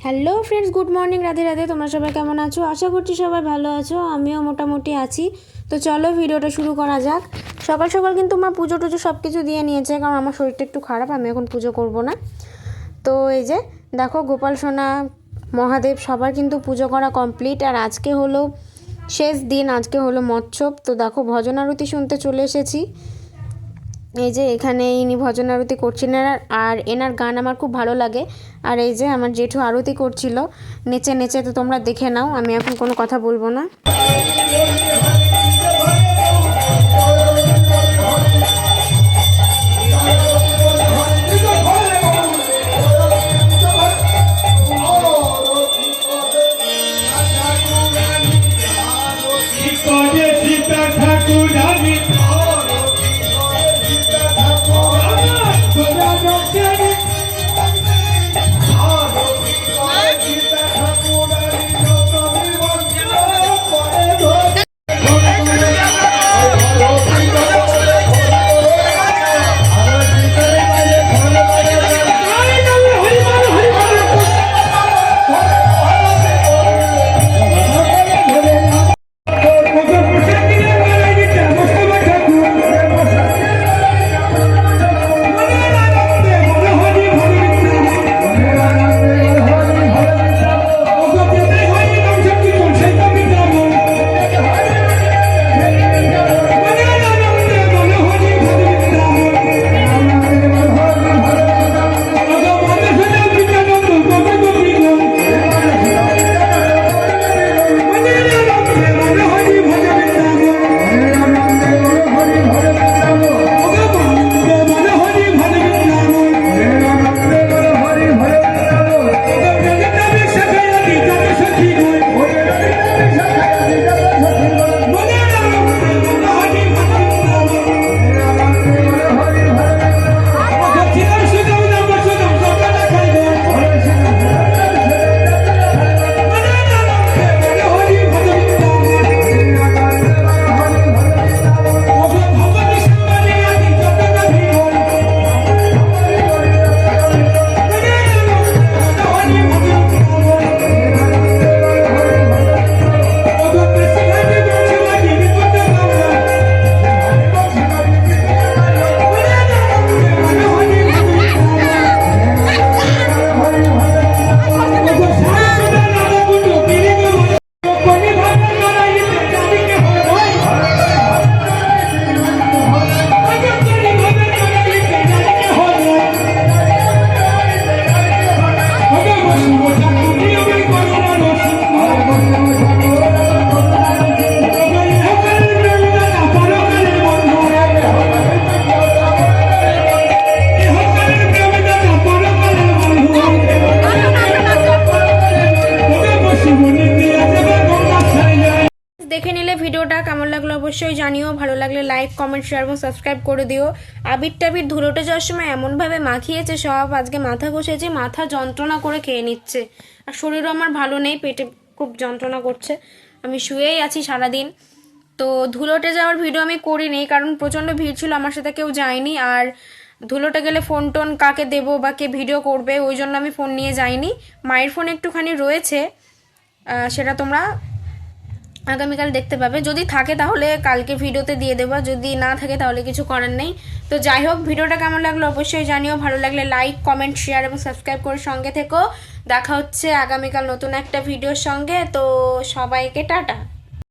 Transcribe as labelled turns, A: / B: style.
A: Hello friends, good morning, Radhe Radhe. তোমরা সবাই কেমন আছো? আশা করছি সবাই ভালো আছো, আমিও মোটামুটি আছি। তো চলো ভিডিওটা শুরু করা যাক। সকাল সকাল কিন্তু মা পুজো টুজো সব কিছু দিয়ে নিয়েছে, কারণ আমার শরীরটা একটু খারাপ, আমি এখন পুজো করব না। তো এই যে দেখো, গোপাল সোনা, মহাদেব সবার কিন্তু পুজো করা কমপ্লিট। আর আজকে হলো শেষ দিন, আজকে হলো মৎসব। তো দেখো ভজন আরতি শুনতে চলে এসেছি। এই যে এখানে ইনি ভজন আরতি করছিলেন, আর এনার গান আমার খুব ভালো লাগে। আর এই যে আমার জেঠু আরতি করছিল নেচে নেচে, তো তোমরা দেখে নাও, আমি এখন কোনো কথা বলবো না। দেখে নিলে ভিডিওটা কেমন লাগলো অবশ্যই জানিও। ভালো লাগলে লাইক, কমেন্ট, শেয়ার এবং সাবস্ক্রাইব করে দিও। আবির টাবির ধুলোটে যাওয়ার সময় এমনভাবে মাখিয়েছে সব, আজকে মাথা ঘষেছি, মাথা যন্ত্রণা করে খেয়ে নিচ্ছে। আর শরীরও আমার ভালো নেই, পেটে খুব যন্ত্রণা করছে, আমি শুয়েই আছি সারাদিন। তো ধুলোটে যাওয়ার ভিডিও আমি করিনি, কারণ প্রচণ্ড ভিড় ছিল, আমার সাথে কেউ যায়নি। আর ধুলোটে গেলে ফোন টোন কাকে দেবো বা কে ভিডিও করবে, ওই জন্য আমি ফোন নিয়ে যাইনি। মায়ের ফোন একটুখানি রয়েছে, সেটা তোমরা আগামীকাল দেখতে পাবে। যদি থাকে তাহলে কালকে ভিডিওতে দিয়ে দেবো, যদি না থাকে তাহলে কিছু করার নেই। তো যাই হোক, ভিডিওটা কেমন লাগলো অবশ্যই জানিও। ভালো লাগলে লাইক, কমেন্ট, শেয়ার এবং সাবস্ক্রাইব করে সঙ্গে থেকো। দেখা হচ্ছে আগামীকাল নতুন একটা ভিডিওর সঙ্গে। তো সবাইকে টাটা।